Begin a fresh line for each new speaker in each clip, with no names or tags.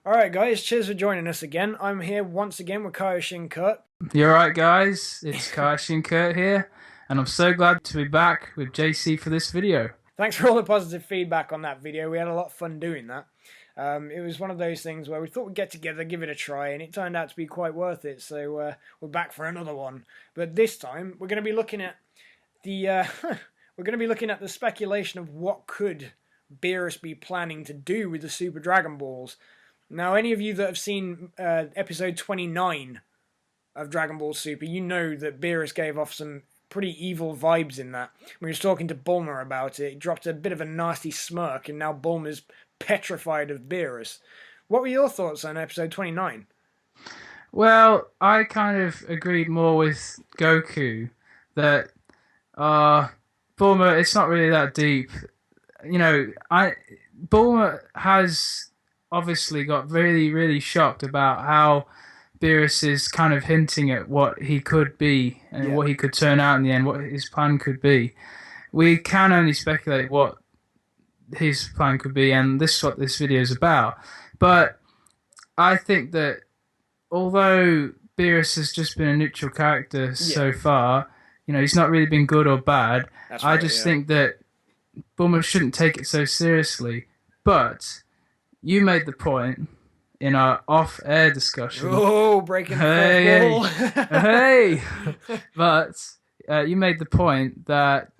Alright guys, cheers for joining us again. I'm here once again with Kaioshin Curt.
You alright guys? It's Kaioshin Curt here, and I'm so glad to be back with JC for this video.
Thanks for all the positive feedback on that video. We had a lot of fun doing that. It was one of those things where we thought we'd get together, give it a try, and it turned out to be quite worth it. So we're back for another one. But this time we're going to be looking at the the speculation of what could Beerus be planning to do with the Super Dragon Balls. Now, any of you that have seen episode 29 of Dragon Ball Super, you know that Beerus gave off some pretty evil vibes in that. When he was talking to Bulma about it, he dropped a bit of a nasty smirk, and now Bulma's petrified of Beerus. What were your thoughts on episode 29?
Well, I kind of agreed more with Goku that Bulma, it's not really that deep. You know, Bulma has obviously got really, really shocked about how Beerus is kind of hinting at what he could be and what he could turn out in the end, what his plan could be. We can only speculate what his plan could be, and this is what this video is about. But I think that although Beerus has just been a neutral character so far, you know, he's not really been good or bad. I just think that Bulma shouldn't take it so seriously. But you made the point in our off-air discussion.
Oh, breaking the fourth wall.
Hey! But you made the point that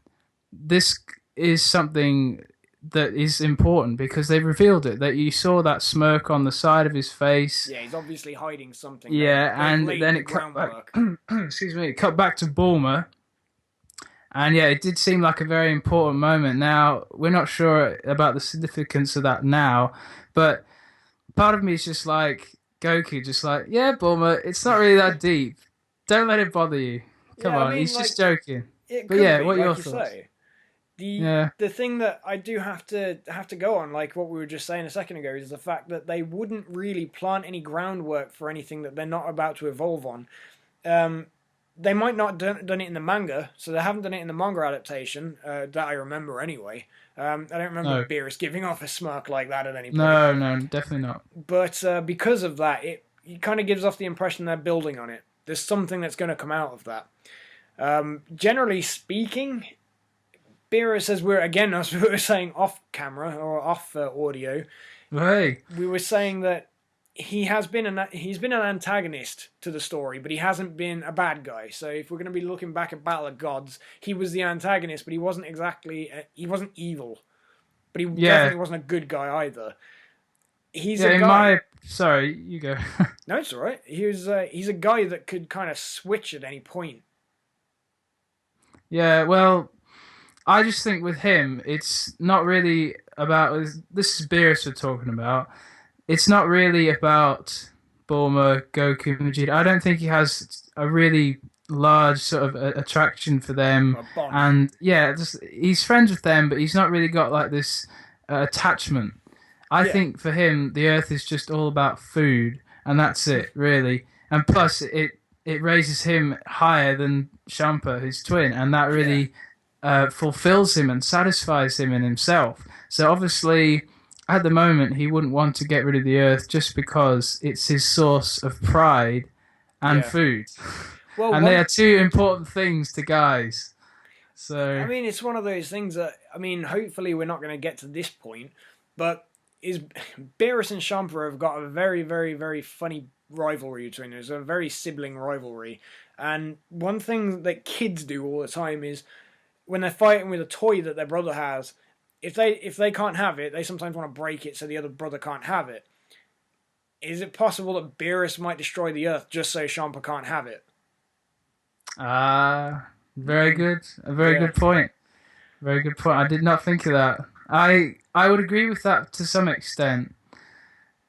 this is something that is important because they revealed it. That you saw that smirk on the side of his face.
Yeah, he's obviously hiding something.
Yeah, and then it cut back. Excuse me, it cut back to Bulma. And yeah, it did seem like a very important moment. Now, we're not sure about the significance of that now, but part of me is just like, Goku, just like, yeah, Bulma, it's not really that deep. Don't let it bother you. Come on, he's just joking. But yeah, what are your thoughts?
The thing that I do have to go on, like what we were just saying a second ago, is the fact that they wouldn't really plant any groundwork for anything that they're not about to evolve on. They might not have done it in the manga, so they haven't done it in the manga adaptation, that I remember anyway. I don't remember Beerus giving off a smirk like that at any point.
No, definitely not.
But because of that, it kind of gives off the impression they're building on it. There's something that's going to come out of that. Generally speaking, Beerus, as we were saying off camera or off audio, we were saying that he's been an antagonist to the story, but he hasn't been a bad guy. So if we're going to be looking back at Battle of Gods, he was the antagonist, but he wasn't exactly he wasn't evil, but he definitely wasn't a good guy either. He's a guy.
Sorry, you go.
No, it's all right. He's a guy that could kind of switch at any point.
Yeah, well, I just think with him, it's not really about. This is Beerus we're talking about. It's not really about Bulma, Goku, Vegeta. I don't think he has a really large sort of attraction for them. And yeah, he's friends with them, but he's not really got like this attachment. I think for him, the Earth is just all about food, and that's it, really. And plus, it raises him higher than Champa, his twin, and that really fulfills him and satisfies him in himself. So obviously, at the moment, he wouldn't want to get rid of the Earth just because it's his source of pride and food. Well, and they are two important things to guys. So
I mean, it's one of those things that, I mean, hopefully we're not going to get to this point, but Beerus and Champa have got a very, very, very funny rivalry between them. It's a very sibling rivalry. And one thing that kids do all the time is when they're fighting with a toy that their brother has, if they can't have it, they sometimes want to break it so the other brother can't have it. Is it possible that Beerus might destroy the Earth just so Champa can't have it?
Very good. A very good point. Very good point. I did not think of that. I would agree with that to some extent.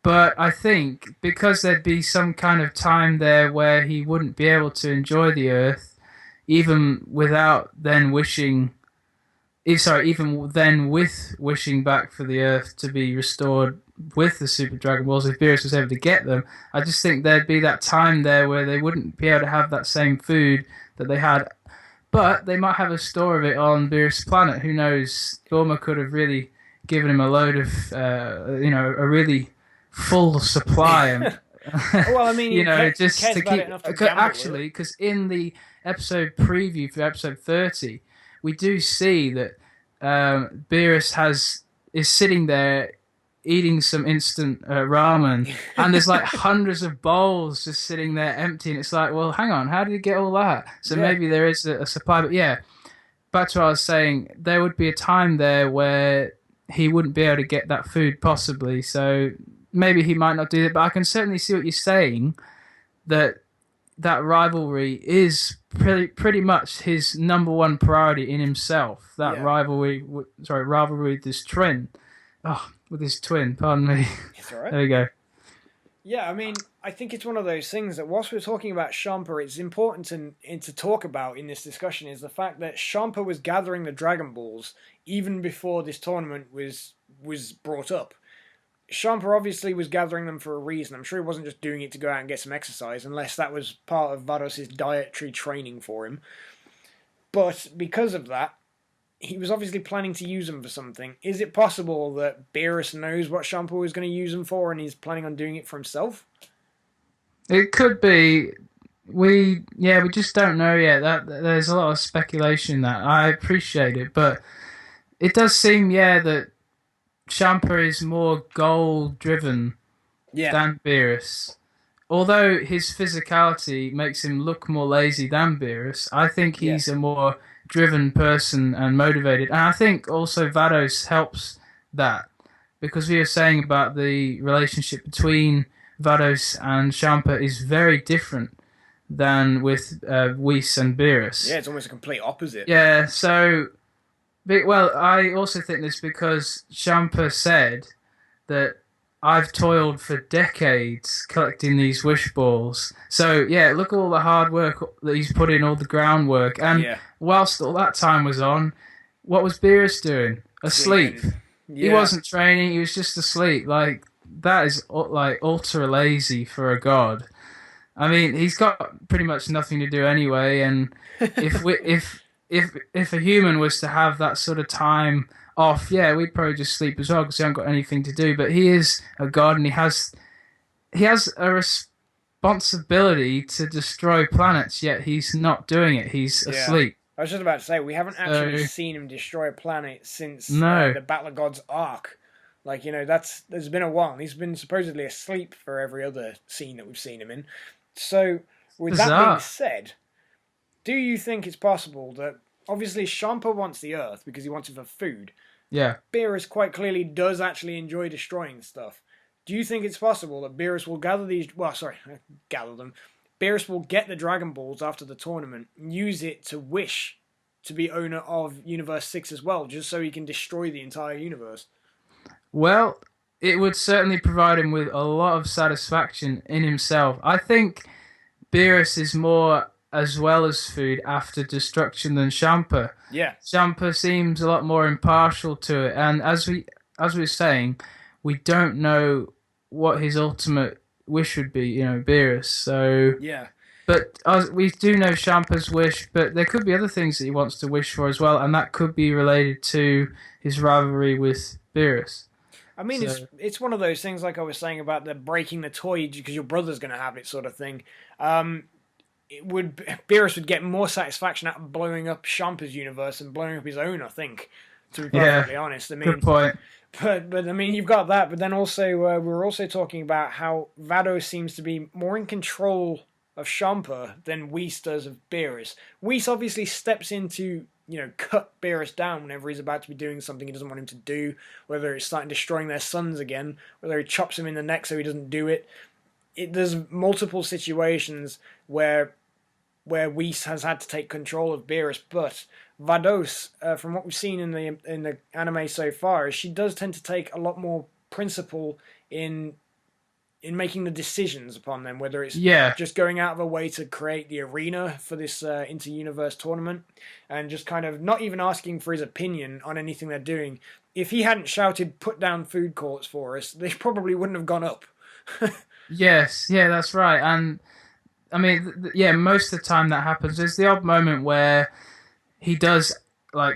But I think because there'd be some kind of time there where he wouldn't be able to enjoy the Earth, even without then wishing... even then with wishing back for the Earth to be restored with the Super Dragon Balls, if Beerus was able to get them, I just think there'd be that time there where they wouldn't be able to have that same food that they had. But they might have a store of it on Beerus' planet. Who knows? Bulma could have really given him a load of, a really full supply. And,
Well, I mean,
you
he
know,
cares
just to
about
keep.
it enough to gamble with
Actually,
it.
because in the episode preview for episode 30, we do see that Beerus is sitting there eating some instant ramen, and there's like hundreds of bowls just sitting there empty, and it's like, well, hang on, how did he get all that? So
Yeah.
maybe there is a supply, but yeah, back to what I was saying, there would be a time there where he wouldn't be able to get that food possibly, so maybe he might not do it, but I can certainly see what you're saying, that rivalry is pretty much his number one priority in himself. That
Yeah.
rivalry with his twin. Oh, with his twin, pardon me.
It's all right.
There we go.
Yeah, I mean, I think it's one of those things that whilst we're talking about Champa, it's important to talk about in this discussion is the fact that Champa was gathering the Dragon Balls even before this tournament was brought up. Champa obviously was gathering them for a reason. I'm sure he wasn't just doing it to go out and get some exercise, unless that was part of Vados' dietary training for him. But because of that, he was obviously planning to use them for something. Is it possible that Beerus knows what Champa was going to use them for and he's planning on doing it for himself?
It could be. We just don't know yet. That there's a lot of speculation that I appreciate it, but it does seem that Champa is more goal driven than Beerus. Although his physicality makes him look more lazy than Beerus, I think he's a more driven person and motivated. And I think also Vados helps that, because we were saying about the relationship between Vados and Champa is very different than with Whis and Beerus.
Yeah, it's almost a complete opposite.
Yeah, so... Well, I also think this because Champa said that I've toiled for decades collecting these wish balls. So, yeah, look at all the hard work that he's put in, all the groundwork. And whilst all that time was on, what was Beerus doing? Asleep. He wasn't training, he was just asleep. Like, that is, like, ultra lazy for a god. I mean, he's got pretty much nothing to do anyway, and if a human was to have that sort of time off, we'd probably just sleep as well because he hasn't got anything to do. But he is a god, and he has a responsibility to destroy planets. Yet he's not doing it. He's asleep.
I was just about to say we haven't actually seen him destroy a planet since the Battle of Gods arc. Like, you know, there's been a while. He's been supposedly asleep for every other scene that we've seen him in. So with that being said, do you think it's possible that, obviously, Champa wants the Earth because he wants it for food.
Yeah.
Beerus quite clearly does actually enjoy destroying stuff. Do you think it's possible that Beerus will gather them. Beerus will get the Dragon Balls after the tournament and use it to wish to be owner of Universe 6 as well, just so he can destroy the entire universe?
Well, it would certainly provide him with a lot of satisfaction in himself. I think Beerus is more as well as food after destruction than Champa.
Yeah.
Champa seems a lot more impartial to it, and as we were saying, we don't know what his ultimate wish would be, Beerus. So but we do know Champa's wish, but there could be other things that he wants to wish for as well, and that could be related to his rivalry with Beerus.
I mean, it's one of those things, like I was saying about the breaking the toy because your brother's going to have it sort of thing. Beerus would get more satisfaction out of blowing up Champa's universe and blowing up his own, I think, to be perfectly honest. I mean,
good point.
But I mean, you've got that, but then also we were also talking about how Vados seems to be more in control of Champa than Whis does of Beerus. Whis obviously steps in to, cut Beerus down whenever he's about to be doing something he doesn't want him to do, whether it's starting destroying their sons again, whether he chops him in the neck so he doesn't do it. There's multiple situations where Whis has had to take control of Beerus, but Vados, from what we've seen in the anime so far, is she does tend to take a lot more principle in making the decisions upon them, whether it's just going out of her way to create the arena for this inter-universe tournament, and just kind of not even asking for his opinion on anything they're doing. If he hadn't shouted, "Put down food courts for us," they probably wouldn't have gone up.
Yes, that's right. And I mean, most of the time that happens. There's the odd moment where he does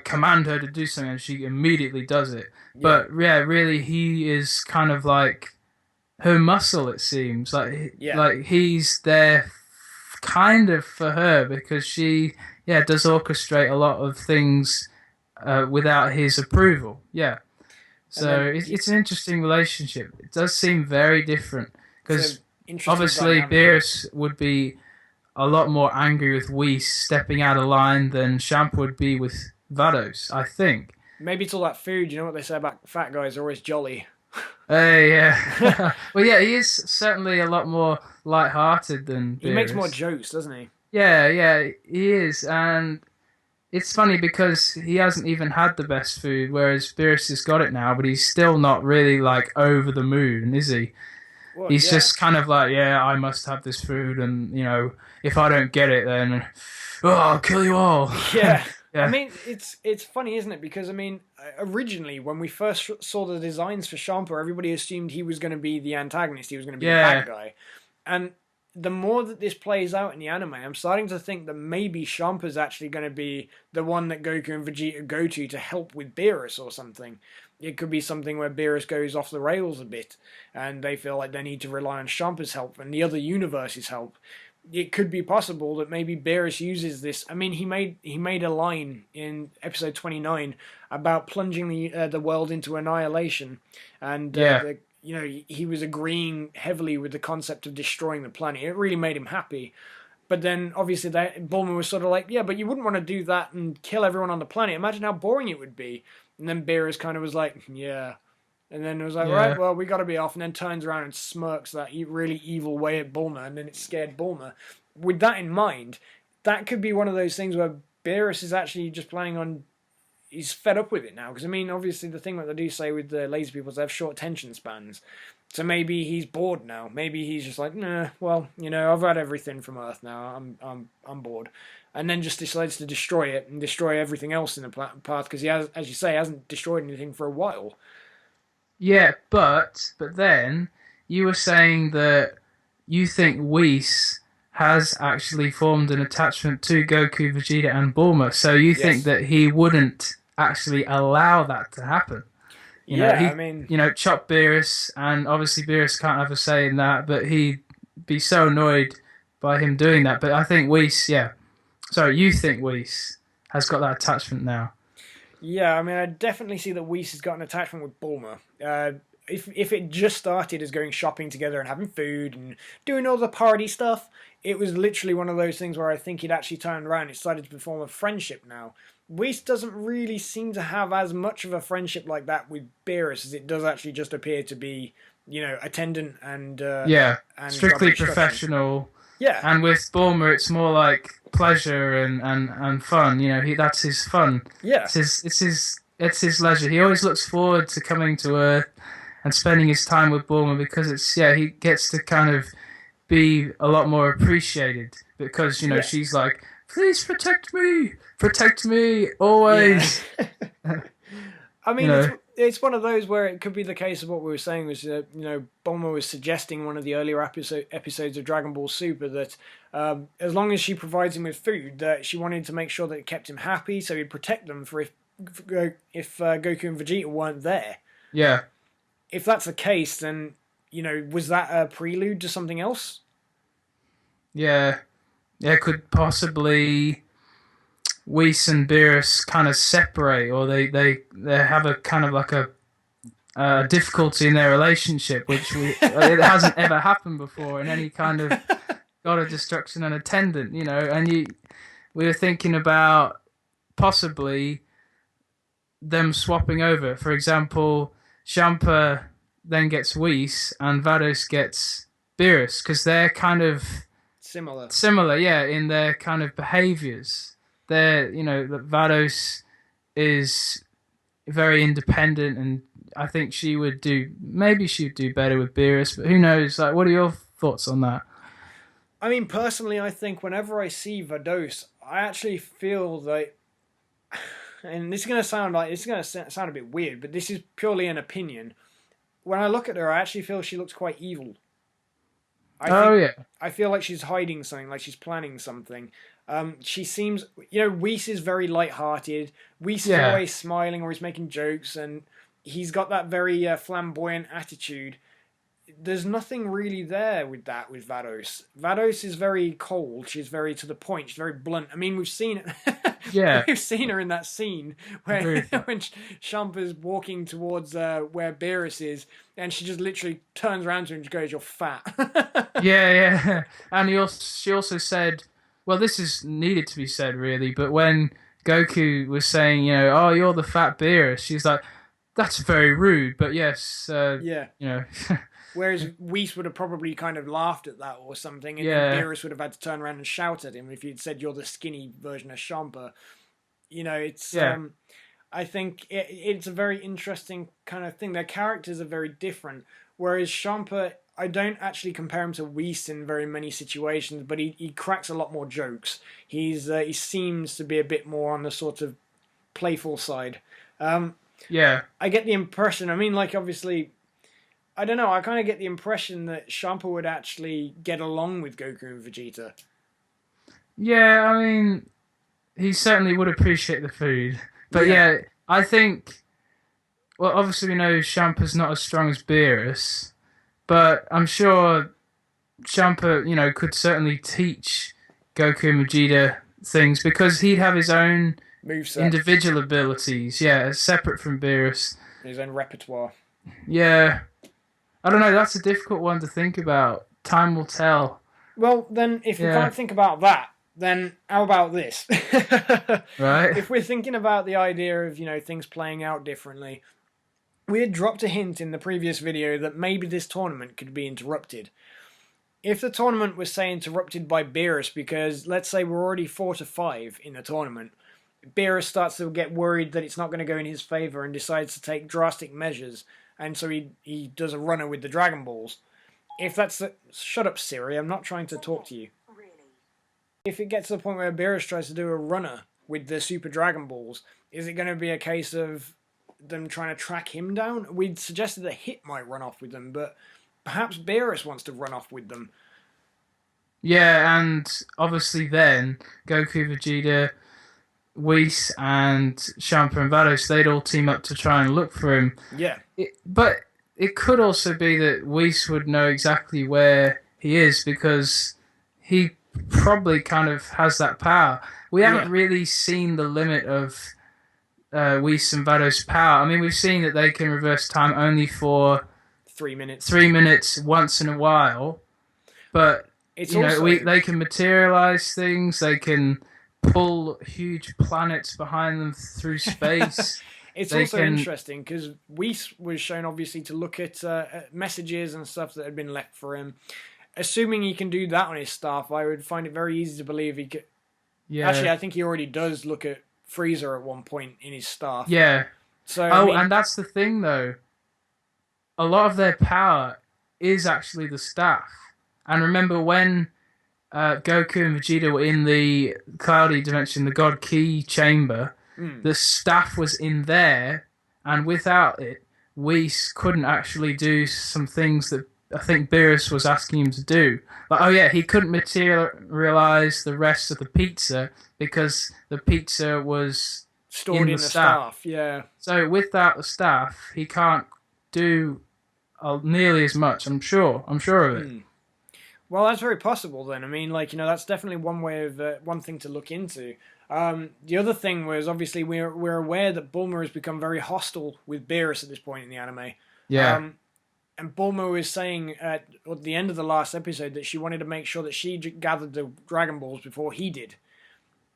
command her to do something and she immediately does it. But really he is kind of like her muscle. It seems
Yeah.
like he's there kind of for her because she does orchestrate a lot of things without his approval. Yeah.
And
So
then
it's an interesting relationship. It does seem very different
it's an
because
interesting
obviously
dynamic.
Beerus would be a lot more angry with Whis stepping out of line than Champ would be with Vados, I think.
Maybe it's all that food. You know what they say about fat guys are always jolly.
Hey, yeah. Well, yeah, he is certainly a lot more light-hearted than
He makes more
Beerus.
jokes, doesn't he?
Yeah, he is, and it's funny because he hasn't even had the best food, whereas Beerus has got it now, but he's still not really like over the moon, is he?
Well,
He's
yeah.
just kind of like, yeah, I must have this food, and if I don't get it, then I'll kill you all.
Yeah. I
Yeah,
mean, it's funny, isn't it? Because I mean, originally when we first saw the designs for Champa, everybody assumed he was going to be the antagonist. He was going to be the
yeah,
bad guy. And the more that this plays out in the anime, I'm starting to think that maybe Champa's actually going to be the one that Goku and Vegeta go to help with Beerus or something. It could be something where Beerus goes off the rails a bit, and they feel like they need to rely on Champa's help and the other universe's help. It could be possible that maybe Beerus uses this. I mean, he made a line in episode 29 about plunging the world into annihilation, and
yeah,
he was agreeing heavily with the concept of destroying the planet. It really made him happy. But then obviously Bulma was sort of like, yeah, but you wouldn't want to do that and kill everyone on the planet. Imagine how boring it would be. And then Beerus kind of was like, yeah. And then it was like,
yeah,
right, well, we got to be off. And then turns around and smirks that really evil way at Bulma. And then it scared Bulma. With that in mind, that could be one of those things where Beerus is actually just planning on. He's fed up with it now. Because, I mean, obviously, the thing that they do say with the lazy people is they have short attention spans. So maybe he's bored now. Maybe he's just like, nah, well, I've had everything from Earth now. I'm bored. And then just decides to destroy it and destroy everything else in the path. Because he has, as you say, hasn't destroyed anything for a while.
yeah. But then you were saying that you think Whis has actually formed an attachment to Goku, Vegeta, and Bulma. So you think
Yes.
that he wouldn't actually allow that to happen?
Yeah,
He,
I mean,
chop Beerus, and obviously Beerus can't have a say in that, but he'd be so annoyed by him doing that. But I think Whis, yeah. Sorry, you think Whis has got that attachment now?
yeah, I mean, I definitely see that Whis has got an attachment with Bulma. If it just started as going shopping together and having food and doing all the party stuff, it was literally one of those things where I think he'd actually turned around. It started to form a friendship now. Whis doesn't really seem to have as much of a friendship like that with Beerus as it does actually just appear to be, attendant
Yeah,
and job
strictly
instruction.
professional.
Yeah,
And with Bulma, it's more like pleasure and fun. That's his fun.
yeah,
It's his leisure. He always looks forward to coming to Earth and spending his time with Bulma because he gets to kind of be a lot more appreciated because
yeah,
she's like, please protect me
yeah.
always.
I
you
mean,
know,
it's one of those where it could be the case of what we were saying was that Bulma was suggesting in one of the earlier episodes of Dragon Ball Super that as long as she provides him with food, that she wanted to make sure that it kept him happy, so he'd protect them for if Goku and Vegeta weren't there.
yeah,
If that's the case, then was that a prelude to something else?
yeah, yeah. Could possibly Whis and Beerus kind of separate, or they have a kind of like a difficulty in their relationship, which it hasn't ever happened before in any kind of God of Destruction and Attendant, And we were thinking about possibly them swapping over. For example, Champa then gets Whis and Vados gets Beerus because they're kind of
Similar.
similar, yeah, in their kind of behaviors. Vados is very independent, and I think maybe she'd do better with Beerus, but who knows? Like, what are your thoughts on that?
I mean, personally, I think whenever I see Vados, I actually feel like, and this is going to sound a bit weird, but this is purely an opinion. When I look at her, I actually feel she looks quite evil.
Yeah,
I feel like she's hiding something, like she's planning something. She seems, Whis is very light-hearted. Whis is
yeah,
always smiling or he's making jokes, and he's got that very flamboyant attitude. there's nothing really there with that with Vados. Vados is very cold. She's very to the point. She's very blunt. I mean, we've seen it.
Yeah,
We've seen her in that scene
I agree
where
with that.
when Shampa's walking towards where Beerus is, and she just literally turns around to him and just goes, "You're fat."
Yeah, yeah. And she also said, well, this is needed to be said, really, but when Goku was saying, oh, you're the fat Beerus, she's like, that's very rude, but yes,
Yeah.
you know,
Whereas Whis would have probably kind of laughed at that or something, and then
yeah,
Beerus would have had to turn around and shout at him if he'd said, "You're the skinny version of Champa." It's
yeah,
I think it's a very interesting kind of thing. Their characters are very different. Whereas Champa, I don't actually compare him to Whis in very many situations, but he cracks a lot more jokes. He seems to be a bit more on the sort of playful side.
yeah,
I get the impression. I mean, like obviously, I don't know. I kind of get the impression that Champa would actually get along with Goku and Vegeta.
yeah. I mean, he certainly would appreciate the food, but
Yeah,
yeah, I think. Well, obviously we know Shampa's not as strong as Beerus, but I'm sure Champa, could certainly teach Goku and Vegeta things because he'd have his own
moveset,
individual abilities, yeah, separate from Beerus.
his own repertoire.
Yeah, I don't know. That's a difficult one to think about. Time will tell.
Well, then, if we
Yeah,
can't think about that, then how about this?
right.
If we're thinking about the idea of things playing out differently, we had dropped a hint in the previous video that maybe this tournament could be interrupted. If the tournament was, say, interrupted by Beerus because, let's say, we're already 4-5 in the tournament, Beerus starts to get worried that it's not going to go in his favour and decides to take drastic measures, and so he does a runner with the Dragon Balls. If that's the... Shut up, Siri, I'm not trying to talk to you. If it gets to the point where Beerus tries to do a runner with the Super Dragon Balls, is it going to be a case of them trying to track him down? We'd suggested that Hit might run off with them, but perhaps Beerus wants to run off with them.
Yeah, and obviously then Goku, Vegeta, Whis, and Champa and Vados, they'd all team up to try and look for him.
Yeah.
But it could also be that Whis would know exactly where he is because he probably kind of has that power. We haven't really seen the limit of Whis and Vados' power. I mean, we've seen that they can reverse time only for
3 minutes.
3 minutes once in a while, but
It's also...
they can materialize things. They can pull huge planets behind them through space.
It's also interesting because Whis was shown obviously to look at messages and stuff that had been left for him. Assuming he can do that on his staff, I would find it very easy to believe he could.
Yeah.
Actually, I think he already does look at Frieza at one point in his staff.
Yeah.
So
and that's the thing though. A lot of their power is actually the staff. And remember when Goku and Vegeta were in the cloudy dimension, the God Key chamber, the staff was in there, and without it, Whis couldn't actually do some things that I think Beerus was asking him to do. Like, he couldn't materialize the rest of the pizza because the pizza was
stored in the staff. Yeah.
So without the staff, he can't do nearly as much. I'm sure of it.
Well, that's very possible then. I mean, that's definitely one way of one thing to look into. The other thing was obviously we're aware that Bulma has become very hostile with Beerus at this point in the anime.
Yeah.
And Bulma was saying at the end of the last episode that she wanted to make sure that she gathered the Dragon Balls before he did.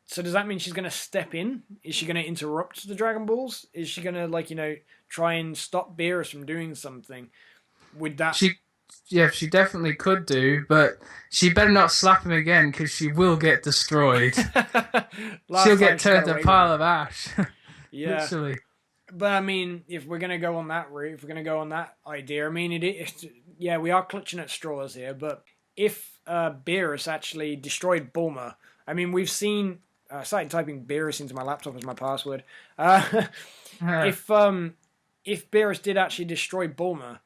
So does that mean she's going to step in? Is she going to interrupt the Dragon Balls? Is she going to, try and stop Beerus from doing something with that?
She definitely could do, but she better not slap him again because she will get destroyed. She'll get turned to a pile of ash.
Yeah.
Literally.
But I mean, if we're going to go on that route, if we're going to go on that idea, I mean, we are clutching at straws here, but if Beerus actually destroyed Bulma, I mean, we've seen... I started typing Beerus into my laptop as my password. If Beerus did actually destroy Bulma,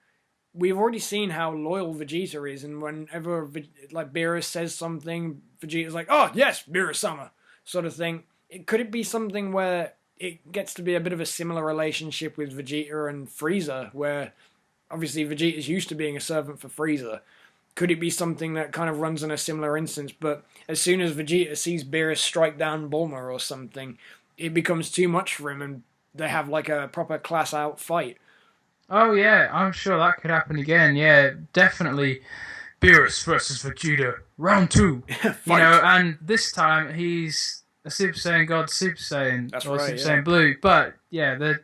we've already seen how loyal Vegeta is, and whenever Beerus says something, Vegeta's like, "Oh yes, Beerus-sama," sort of thing. Could it be something where it gets to be a bit of a similar relationship with Vegeta and Frieza, where obviously Vegeta's used to being a servant for Frieza. Could it be something that kind of runs in a similar instance? But as soon as Vegeta sees Beerus strike down Bulma or something, it becomes too much for him, and they have like a proper class out fight.
Oh yeah, I'm sure that could happen again. Yeah, definitely. Beerus versus Vegeta, round 2. And this time he's a Super Saiyan God, Super Saiyan,
That's
or
right,
Super Saiyan Blue. But yeah,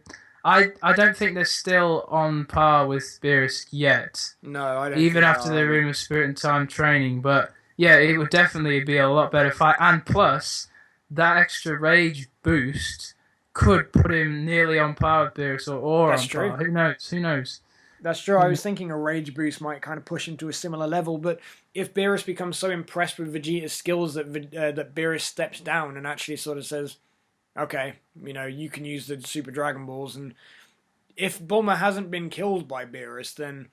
I don't think they're still on par with Beerus yet.
No, I don't.
Even after the Room of Spirit and Time training, but yeah, it would definitely be a lot better fight. And plus, that extra rage boost could put him nearly on par with Beerus or
That's
on
true.
par. Who knows? Who knows?
That's true. I was thinking a rage boost might kind of push him to a similar level, but if Beerus becomes so impressed with Vegeta's skills that that Beerus steps down and actually sort of says, "Okay, you can use the Super Dragon Balls," and if Bulma hasn't been killed by Beerus, then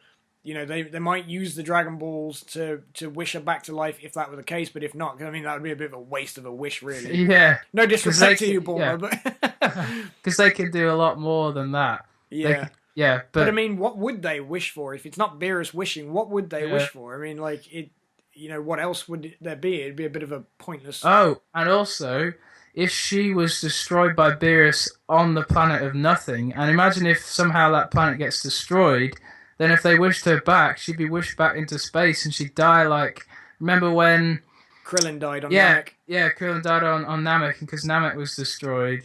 they might use the Dragon Balls to wish her back to life if that were the case. But if not, I mean that would be a bit of a waste of a wish, really.
Yeah.
No disrespect to you, Bulma, but
because they can do a lot more than that.
Yeah.
Yeah,
but I mean, what would they wish for if it's not Beerus wishing? What would they wish for? I mean, like what else would there be? It'd be a bit of a pointless.
Oh, and also, if she was destroyed by Beerus on the planet of nothing, and imagine if somehow that planet gets destroyed, then if they wished her back, she'd be wished back into space, and she'd die like. Remember when
Krillin died on Namek?
Yeah, Krillin died on Namek, and because Namek was destroyed.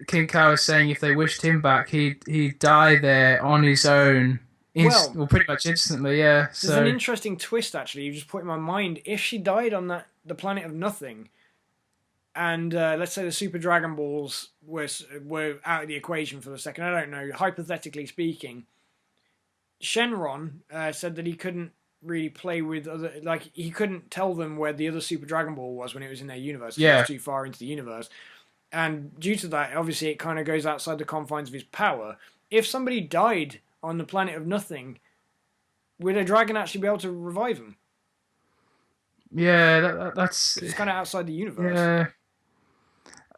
King Kai was saying if they wished him back, he'd die there on his own. Well, pretty much instantly, yeah.
There's an interesting twist, actually. You just put in my mind. If she died on the planet of nothing, and let's say the Super Dragon Balls were out of the equation for the second, I don't know, hypothetically speaking, Shenron said that he couldn't really play with he couldn't tell them where the other Super Dragon Ball was when it was in their universe. Yeah. It was too far into the universe. And due to that, obviously, it kind of goes outside the confines of his power. If somebody died on the planet of nothing, would a dragon actually be able to revive him?
Yeah, that's...
It's kind of outside the universe.
Yeah.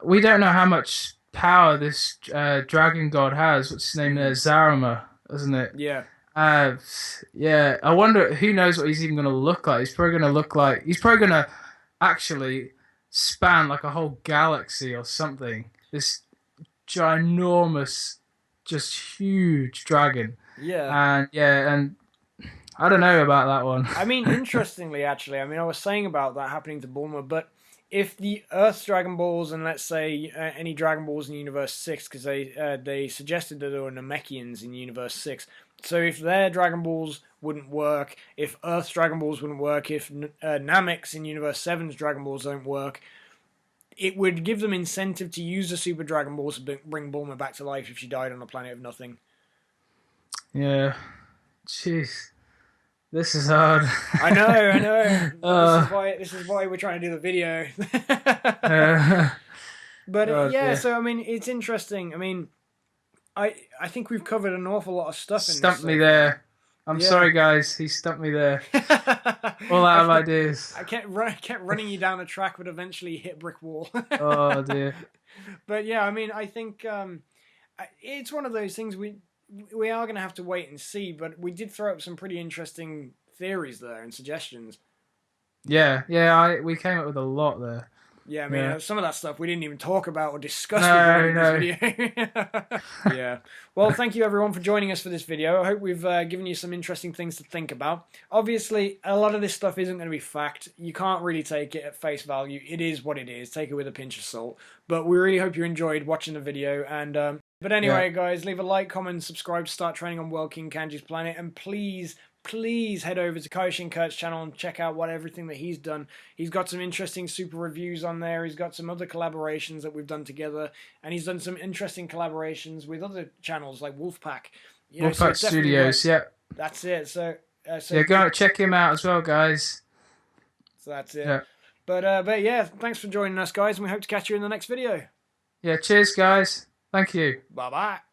We don't know how much power this dragon god has. What's his name there? Zaruma, isn't it?
Yeah.
Yeah. I wonder, who knows what he's even going to look like. He's probably going to actually... span like a whole galaxy or something. This ginormous, just huge dragon.
Yeah.
And I don't know about that one.
I mean, interestingly, actually, I was saying about that happening to Bulma, but if the Earth's Dragon Balls and let's say any Dragon Balls in Universe 6, because they suggested that there were Namekians in Universe 6, so if their Dragon Balls wouldn't work, if Earth's Dragon Balls wouldn't work, if Namek's in Universe 7's Dragon Balls don't work, it would give them incentive to use the Super Dragon Balls to bring Bulma back to life if she died on a planet of nothing.
Yeah. Jeez. This is hard.
I know. This is why we're trying to do the video. But yeah, so I mean, it's interesting. I mean, I think we've covered an awful lot of stuff.
Stumped me there. I'm sorry, guys. He stumped me there. All out of ideas.
I kept running you down a track, but eventually hit brick wall.
Oh dear.
But yeah, I mean, I think it's one of those things we are going to have to wait and see. But we did throw up some pretty interesting theories there and suggestions.
Yeah. We came up with a lot there.
Yeah, I mean, some of that stuff we didn't even talk about or discuss in this video. Yeah. Well, thank you everyone for joining us for this video. I hope we've given you some interesting things to think about. Obviously, a lot of this stuff isn't going to be fact. You can't really take it at face value. It is what it is. Take it with a pinch of salt. But we really hope you enjoyed watching the video. And but anyway, guys, leave a like, comment, subscribe to start training on World King Kanji's planet. And please head over to Kaioshin Curt's channel and check out everything that he's done. He's got some interesting super reviews on there. He's got some other collaborations that we've done together, and he's done some interesting collaborations with other channels like Wolfpack.
Wolfpack Studios,
That's it. So
go check him out as well, guys.
So that's it. Yeah. But yeah, thanks for joining us, guys, and we hope to catch you in the next video.
Yeah, cheers, guys. Thank you.
Bye-bye.